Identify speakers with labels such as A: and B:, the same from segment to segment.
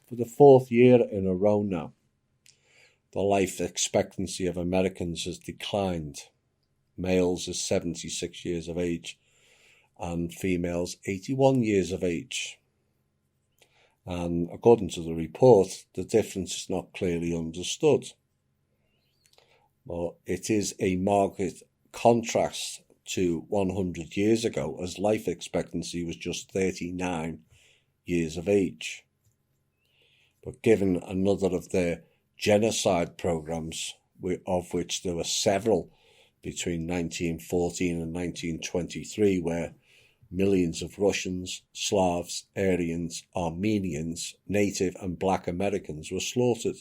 A: For the fourth year in a row now, the life expectancy of Americans has declined. Males is 76 years of age and females 81 years of age. And according to the report, the difference is not clearly understood. But it is a marked contrast to 100 years ago, as life expectancy was just 39 years of age. But given another of their genocide programs, of which there were several between 1914 and 1923, where millions of Russians, Slavs, Aryans, Armenians, Native and Black Americans were slaughtered.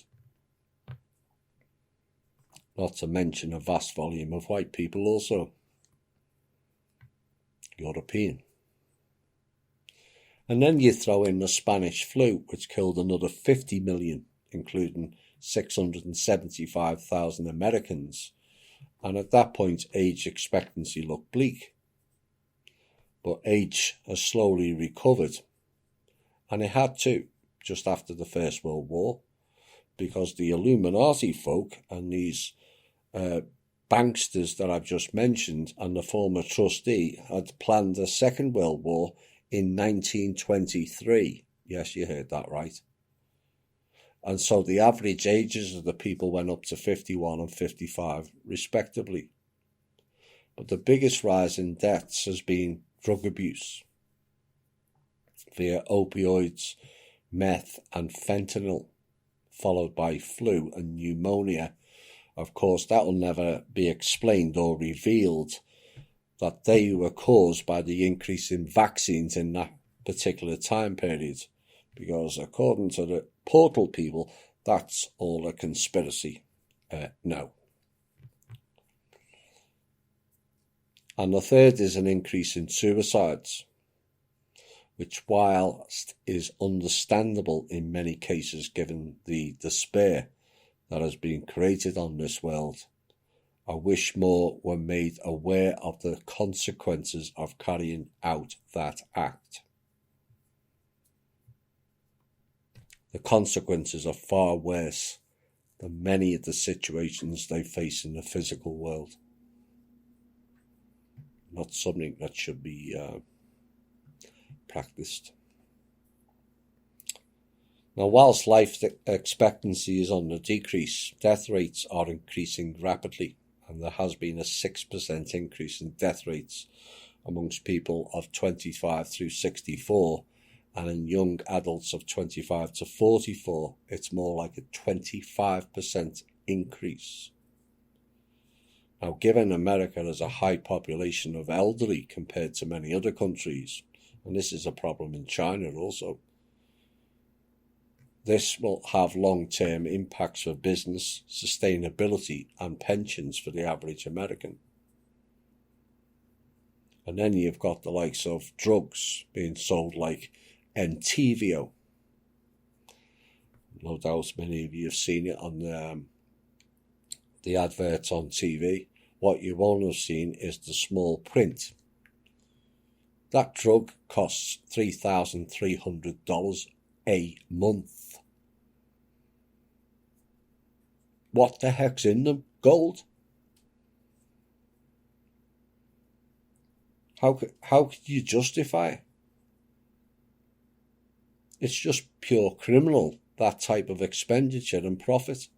A: Not to mention a vast volume of white people also. European. And then you throw in the Spanish flu, which killed another 50 million, including 675,000 Americans. And at that point, age expectancy looked bleak. But age has slowly recovered. And it had to, just after the First World War, because the Illuminati folk and these banksters that I've just mentioned and the former trustee had planned a Second World War in 1923. Yes, you heard that right. And so the average ages of the people went up to 51 and 55, respectively. But the biggest rise in deaths has been drug abuse via opioids, meth and fentanyl, followed by flu and pneumonia. Of course, that will never be explained or revealed that they were caused by the increase in vaccines in that particular time period, because according to the portal people, that's all a conspiracy. No. And the third is an increase in suicides, which, whilst is understandable in many cases given the despair that has been created on this world, I wish more were made aware of the consequences of carrying out that act. The consequences are far worse than many of the situations they face in the physical world. Not something that should be practiced. Now, whilst life expectancy is on the decrease, death rates are increasing rapidly, and there has been a 6% increase in death rates amongst people of 25 through 64, and in young adults of 25 to 44, it's more like a 25% increase. Now, given America has a high population of elderly compared to many other countries, and this is a problem in China also, this will have long-term impacts for business, sustainability and pensions for the average American. And then you've got the likes of drugs being sold like Entyvio. No doubt many of you have seen it on the adverts on TV. What you won't have seen is the small print. That drug costs $3,300 a month. What the heck's in them? Gold? How could you justify it? It's just pure criminal, that type of expenditure and profit.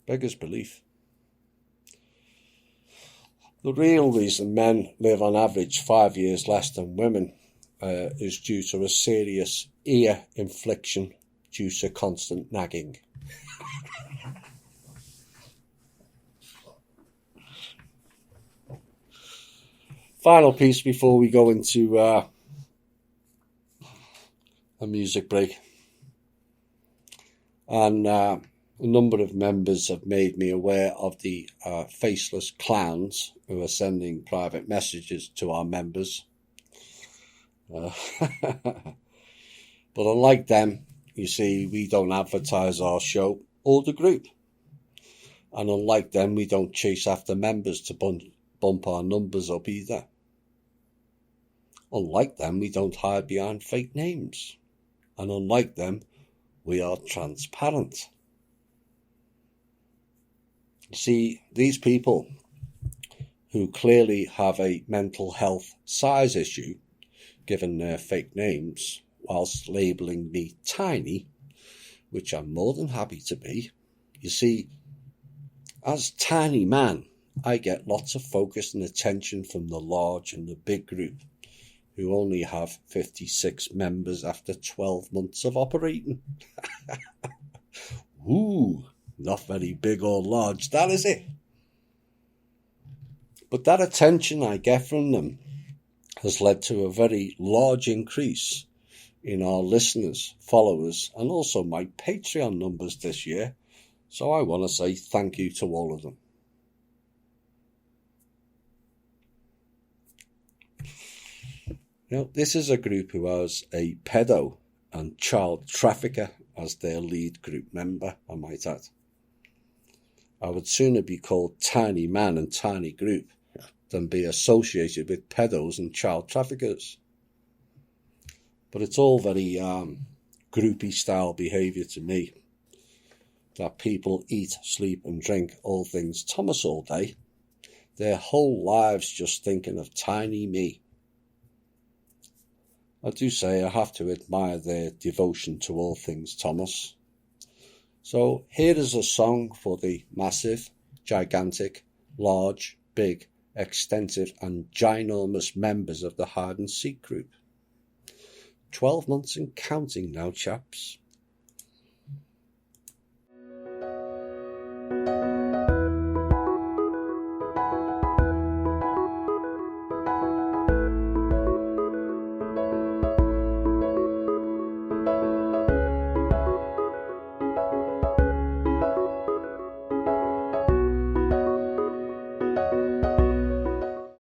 A: Beggars belief. The real reason men live on average 5 years less than women is due to a serious ear infliction due to constant nagging. Final piece before we go into a music break. And a number of members have made me aware of the faceless clowns who are sending private messages to our members. But unlike them, you see, we don't advertise our show or the group. And unlike them, we don't chase after members to bump our numbers up either. Unlike them, we don't hide behind fake names. And unlike them, we are transparent. See, these people who clearly have a mental health size issue, given their fake names, whilst labelling me tiny, which I'm more than happy to be. You see, as tiny man, I get lots of focus and attention from the large and the big group, who only have 56 members after 12 months of operating. Ooh, not very big or large, that is it. But that attention I get from them has led to a very large increase in our listeners, followers, and also my Patreon numbers this year. So I want to say thank you to all of them. Now, this is a group who has a pedo and child trafficker as their lead group member, I might add. I would sooner be called Tiny Man and Tiny Group than be associated with pedos and child traffickers. But it's all very groupie style behaviour to me, that people eat, sleep and drink all things Thomas all day, their whole lives just thinking of tiny me. I do say I have to admire their devotion to all things Thomas. So here is a song for the massive, gigantic, large, big, extensive and ginormous members of the hide and seek group. 12 months and counting now, chaps.